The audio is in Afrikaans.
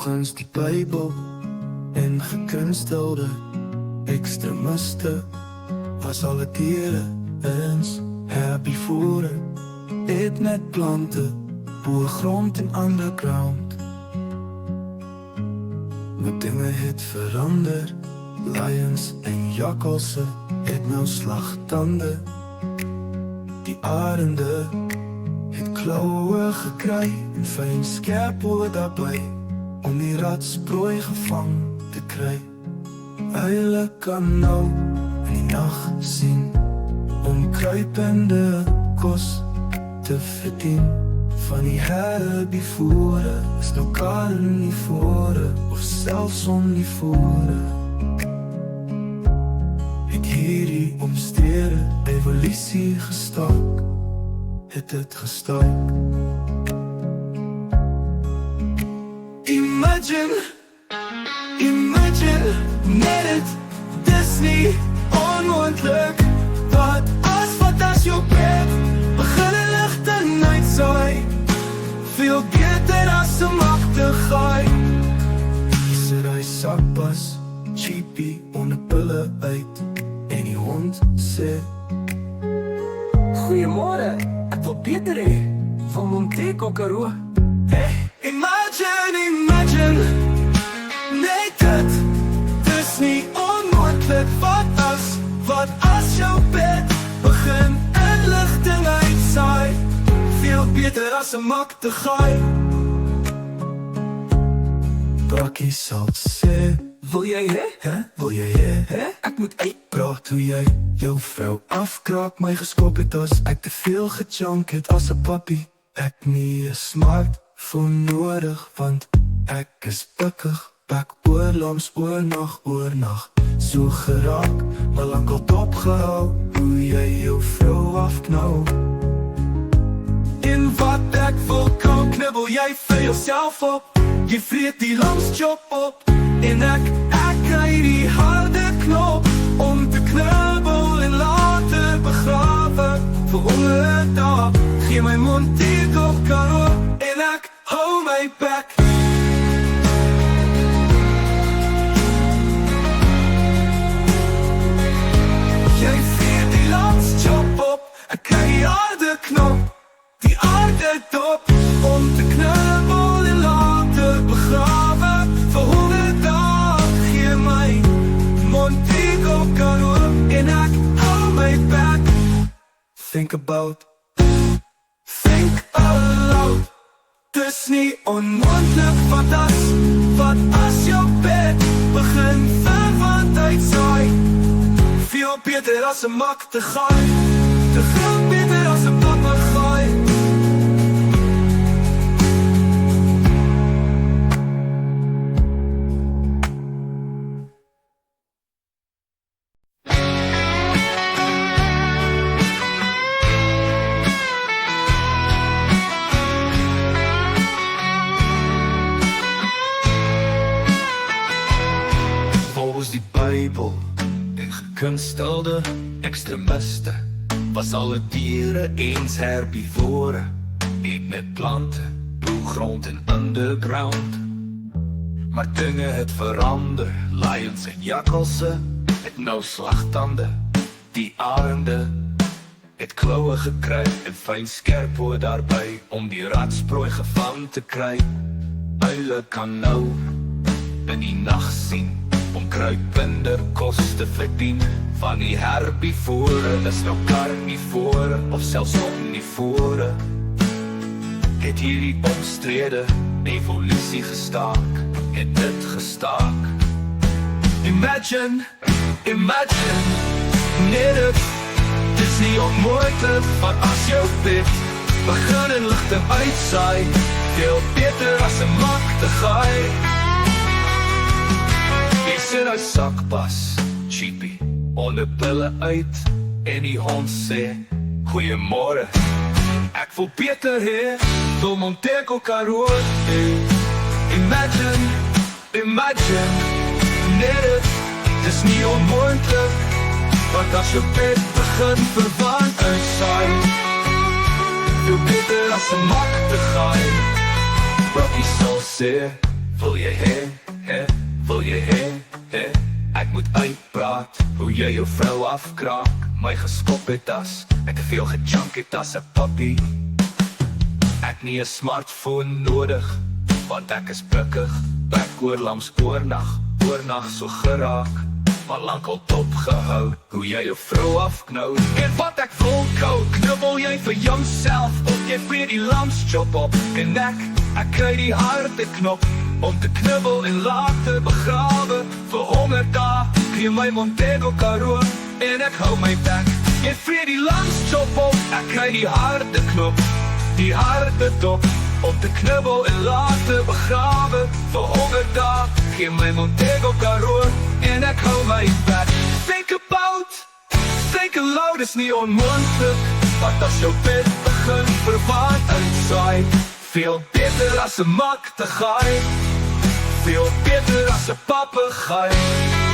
Volgens die Bybel en gekunstelde ekstremiste was alle diere eens herbivore, eet net plante, boer grond en underground. Maar dinge het verander, lions en jakkalse het nou slagtande. Die arende het klauwe gekry en fyn skerp oor daarby om die ratsprooi gevang te kry. Uile kan nou in die nag sien om kruipende kos te verdien. Van die herbivore is nou karnivore of selfs omnivore. Het hierdie omstrede evolusie gestak, het gestak. Imagine, net het, dis nie onmoontlik. Wat as jou bed begin die lichte uitsaai, veel beter as 'n magtigheid. Hier sit hy sakpas, cheapie onder pille uit, en die hond sê: Goeiemôre, ek wil beter hê van Montego Karoo. Hey, imagine, nee dit, dis nie onmoontlik. Wat as jou bed begin inligting uitsaai, veel beter as 'n magtigheid. Brakkie sal sê: Wil jy hê? Wil jy hê? Ek moet Praat hoe jy jou vrou afkraak, my geskop het as ek te veel gejunk het as 'n pappie. Ek nie 'n smartphone nodig, want ek is pikkig. Bak oorlams oornag, so geraak, maar lang al opgehou, hoe jy jou vrou afknou. En wat ek wil kan, knibbel jy vir jouself op. Jy vreet die lamschop op, en ek kry die harde knop om te knibbel en later begrawe. Vir 100 dae, gee my Montego Karoo, en ek hou my bek. Jy vreet die lamschop op, ek kry die harde knop, die aarde dop, om te knibbel en later begrawe. Vir 100 dae, gee my Montego Karoo, en ek hou my back. Think aloud, dis nie onmoontlik. Wat as jou bed begin verwant uitsaai, veel beter as 'n magtigheid, te veel beter as 'n papegaai. Volgens die Bybel en gekunstelde ekstremiste was alle diere eens herbivore, eet met plante, boergrond en underground. Maar dinge het verander, lions en jakkalse het nou slagtande. Die arende het klauwe gekry en fyn skerp oor daarby om die ratsprooi gevang te kry. Uile kan nou in die nag sien om kruipender kos te verdien. Van die herbivore is nou karnivore of selfs omnivore. Het hierdie omstrede evolusie gestaak, het dit gestaak. Imagine, net het, dis nie onmoontlik. Wat as jou bed begin en ligting uitsaai, veel beter as 'n magtigheid. Ek sit hy sakpas, cheapie, onder pille uit, en die hond sê: Goeiemôre, ek wil beter hê van Montego Karoo. Imagine, net het, dis nie onmoontlik. Want as jou bed begin verwant uitsaai, veel beter as 'n magtigheid. Brakkie sal sê: Wil jy hê, wil jy hê, ek moet uitpraat hoe jy jou vrou afkraak, my geskop het as ek te veel gejunk het as 'n puppy. Ek nie 'n smartphone nodig, want ek is bukkig, bakoorlams oornag so geraak, maar lankal opgehou, hoe jy jou vrou afknou. En wat ek wil kou, knubbel jy vir jouself, of jy vreet die lamschop op, en ek kry die harde knop, om te knubbel en later begrawe, vir 100 dae, gee my Montego Karoo, en ek hou my bek. Jy vreet die lamschop op, ek kry die harde knop, die harde dop, om te knubbel en later begrawe, vir 100 dae, gee my Montego Karoo, en ek hou my bek. Think aloud is nie onmoontlik, want as jou bed begin verwaand uitsaai, veel beter as 'n mak te gaai, veel beter as 'n papegaai.